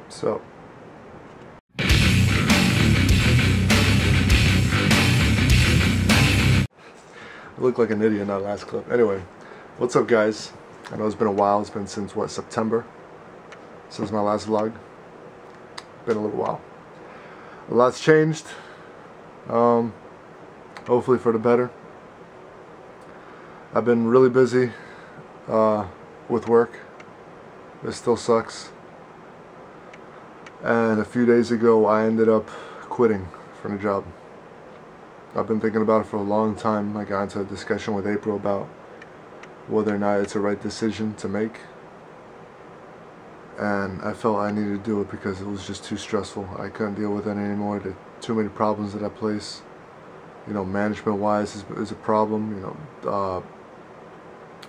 So I look like an idiot in that last clip. Anyway, what's up guys? I know it's been a while. It's been since what, September? Since my last vlog. Been a little while. A lot's changed. Hopefully for the better. I've been really busy with work. It still sucks. And a few days ago I ended up quitting from the job. I've been thinking about it for a long time. I got into a discussion with April about whether or not it's the right decision to make. And I felt I needed to do it because it was just too stressful. I couldn't deal with it anymore. There were too many problems at that place. You know, management wise is a problem. You know,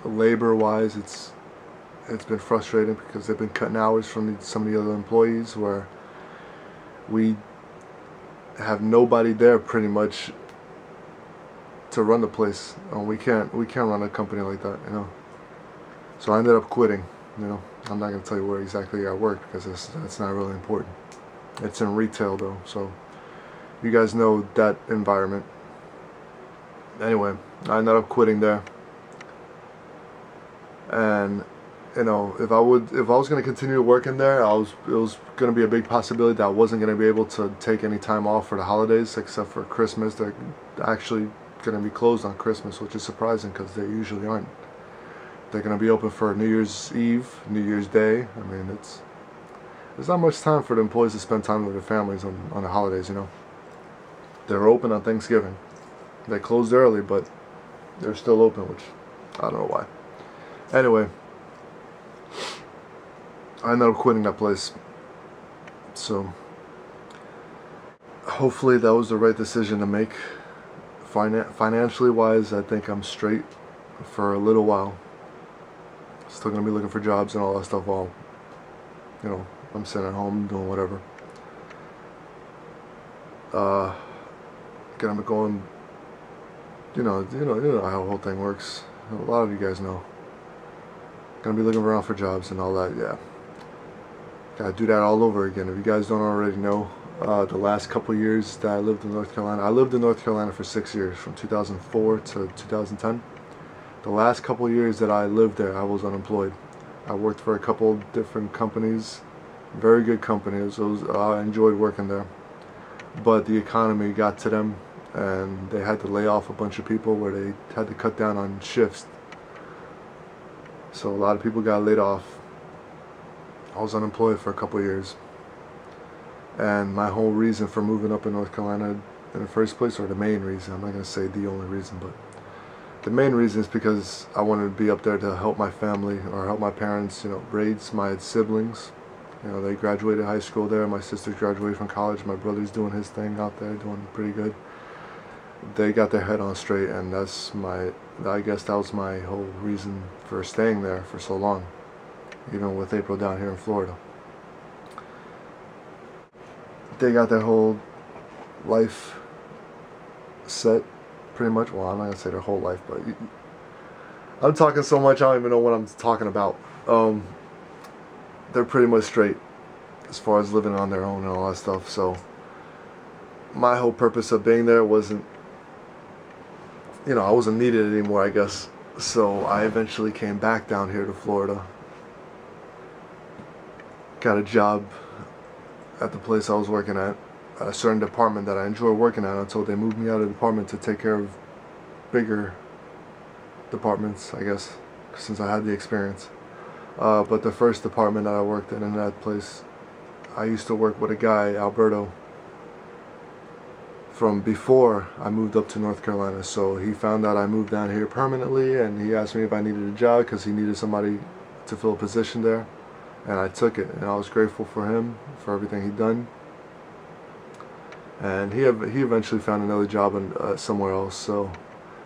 labor wise it's been frustrating because they've been cutting hours from some of the other employees, where we have nobody there pretty much to run the place. We can't run a company like that, you know. So I ended up quitting. You know, I'm not gonna tell you where exactly I work because that's not really important. It's in retail though, so you guys know that environment. Anyway, I ended up quitting there, and you know, if I was going to continue working there, it was going to be a big possibility that I wasn't going to be able to take any time off for the holidays, except for Christmas. They're actually going to be closed on Christmas, which is surprising because they usually aren't. They're going to be open for New Year's Eve, New Year's Day. I mean, there's not much time for the employees to spend time with their families on the holidays, you know. They're open on Thanksgiving. They closed early, but they're still open, which I don't know why. Anyway, I ended up quitting that place. So hopefully that was the right decision to make. Financially wise, I think I'm straight for a little while. Still gonna be looking for jobs and all that stuff while, you know, I'm sitting at home doing whatever. Gonna be going, you know how the whole thing works. A lot of you guys know. Gonna be looking around for jobs and all that. Yeah, gotta do that all over again. If you guys don't already know, the last couple years that I lived in North Carolina, I lived in North Carolina for 6 years, from 2004 to 2010. The last couple years that I lived there, I was unemployed. I worked for a couple different companies, very good companies. I enjoyed working there, but the economy got to them, and they had to lay off a bunch of people, where they had to cut down on shifts. So a lot of people got laid off. I was unemployed for a couple years. And my whole reason for moving up in North Carolina in the first place, or the main reason, I'm not going to say the only reason, but the main reason is because I wanted to be up there to help my family, or help my parents, you know, raise my siblings. You know, they graduated high school there. My sister graduated from college. My brother's doing his thing out there, doing pretty good. They got their head on straight, and I guess that was my whole reason for staying there for so long, even with April down here in Florida. They got their whole life set, pretty much. Well, I'm not gonna say their whole life, but I'm talking so much I don't even know what I'm talking about. They're pretty much straight as far as living on their own and all that stuff. So my whole purpose of being there wasn't, you know, I wasn't needed anymore, I guess. So I eventually came back down here to Florida. Got a job at the place I was working at a certain department that I enjoy working at, until they moved me out of the department to take care of bigger departments, I guess, since I had the experience. But the first department that I worked in that place, I used to work with a guy, Alberto, from before I moved up to North Carolina. So he found out I moved down here permanently, and he asked me if I needed a job because he needed somebody to fill a position there, and I took it, and I was grateful for him for everything he'd done. And he eventually found another job somewhere else. So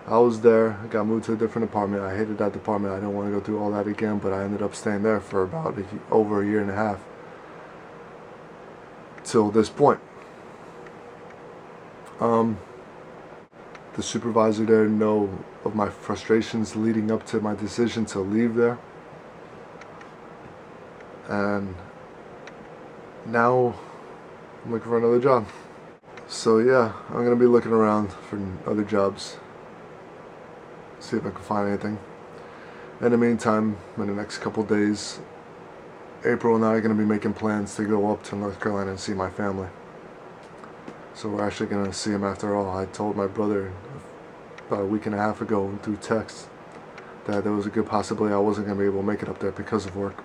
I was there. I got moved to a different department. I hated that department. I didn't want to go through all that again, but I ended up staying there for about over a year and a half till this point. The supervisor there knew of my frustrations leading up to my decision to leave there, and now I'm looking for another job. So yeah, I'm gonna be looking around for other jobs, see if I can find anything. In the meantime, in the next couple days, April and I are gonna be making plans to go up to North Carolina and see my family. So we're actually gonna see him after all. I told my brother about a week and a half ago through text that there was a good possibility I wasn't gonna be able to make it up there because of work.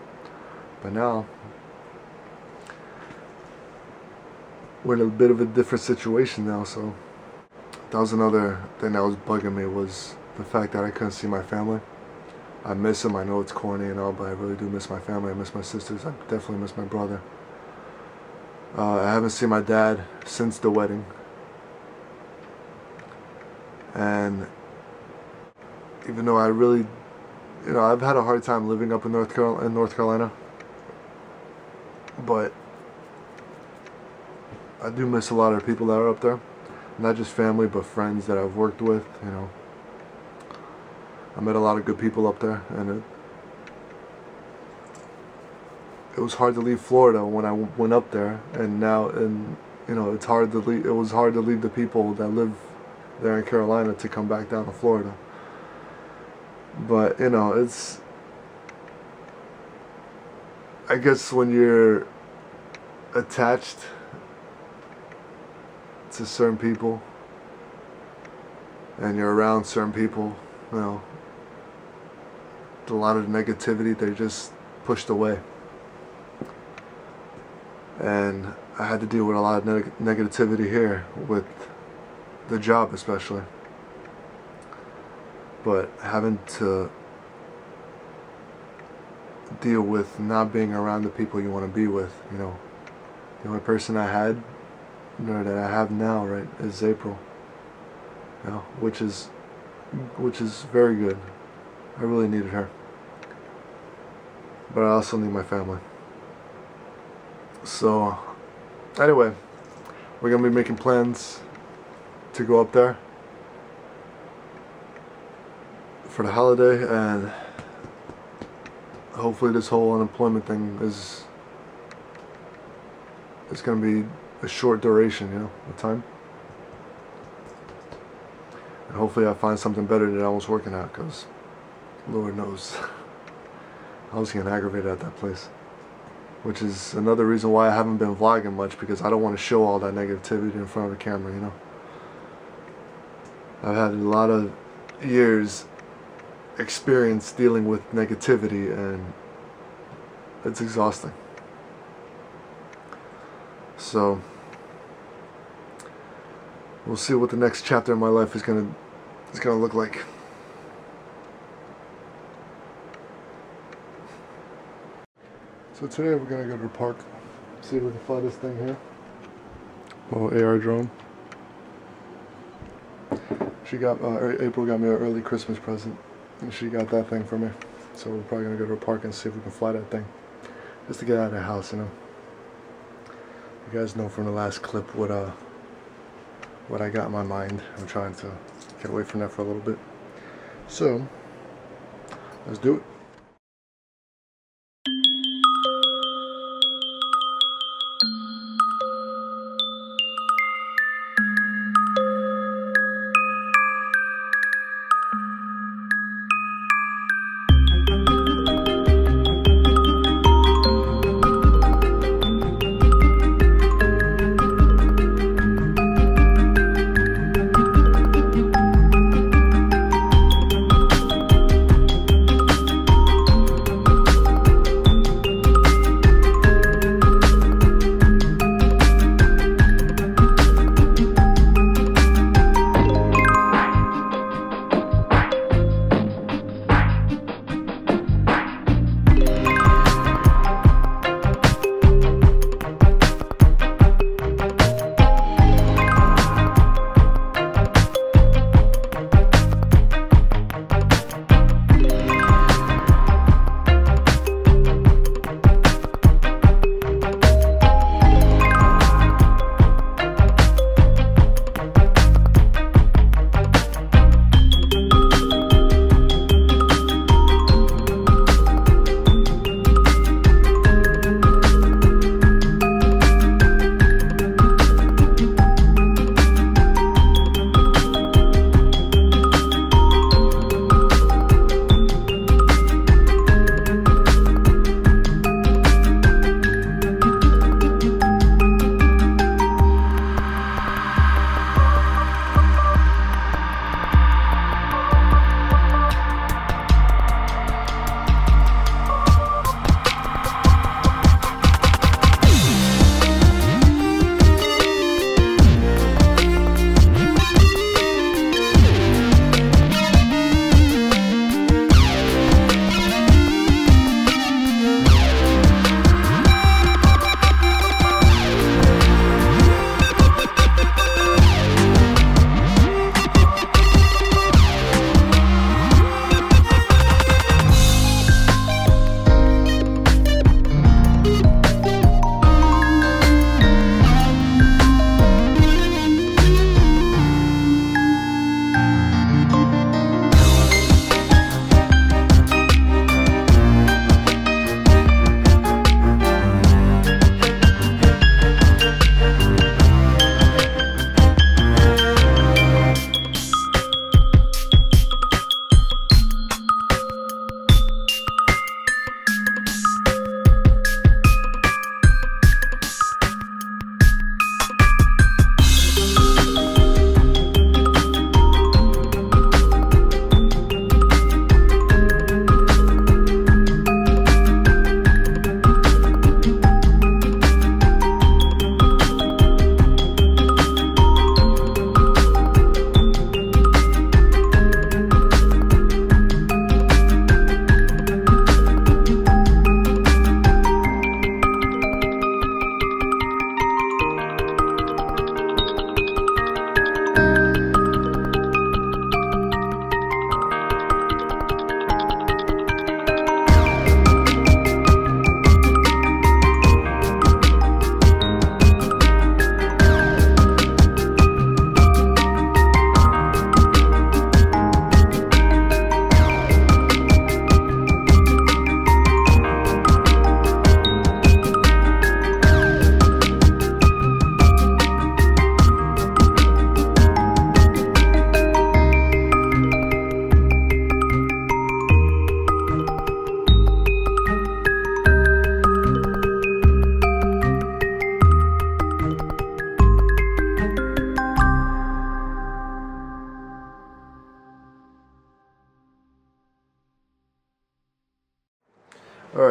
But now we're in a bit of a different situation now, so that was another thing that was bugging me, was the fact that I couldn't see my family. I miss them. I know it's corny and all, but I really do miss my family. I miss my sisters. I definitely miss my brother. I haven't seen my dad since the wedding, and even though I really, I've had a hard time living up in North Carolina, but I do miss a lot of people that are up there. Not just family, but friends that I've worked with. I met a lot of good people up there, and it was hard to leave Florida when I went up there, and now, it's hard to leave. It was hard to leave the people that live there in Carolina to come back down to Florida. But it's, I guess when you're attached to certain people and you're around certain people, a lot of negativity, they're just pushed away. And I had to deal with a lot of negativity here with the job especially. But having to deal with not being around the people you want to be with, the only person I had, that I have now, right, is April. Which is very good. I really needed her. But I also need my family. So, anyway, we're going to be making plans to go up there for the holiday, and hopefully this whole unemployment thing is going to be a short duration, of time. And hopefully I find something better than I was working at, because Lord knows I was getting aggravated at that place. Which is another reason why I haven't been vlogging much, because I don't want to show all that negativity in front of the camera, I've had a lot of years experience dealing with negativity, and it's exhausting. So we'll see what the next chapter in my life is gonna look like. So today we're gonna go to the park, see if we can fly this thing here. Well, AR drone. April got me an early Christmas present, and she got that thing for me. So we're probably gonna go to the park and see if we can fly that thing, just to get out of the house, You guys know from the last clip what I got in my mind. I'm trying to get away from that for a little bit. So let's do it.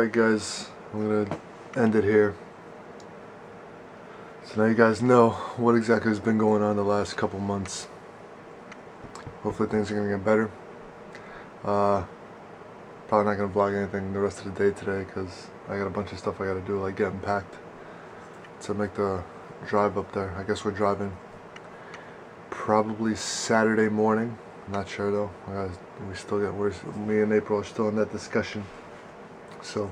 Alright guys, I'm gonna end it here. So now you guys know what exactly has been going on the last couple months. Hopefully things are gonna get better. Probably not gonna vlog anything the rest of the day today because I got a bunch of stuff I gotta do, like getting packed to make the drive up there. I guess we're driving probably Saturday morning. I'm not sure though. Me and April are still in that discussion. So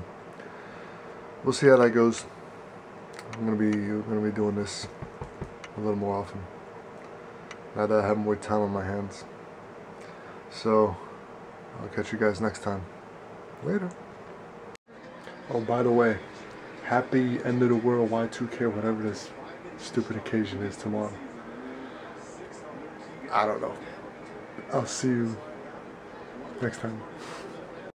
we'll see how that goes. I'm gonna be doing this a little more often now that I have more time on my hands. So I'll catch you guys next time. Later. Oh, by the way, happy end of the world Y2K, whatever this stupid occasion is tomorrow. I don't know. I'll see you next time.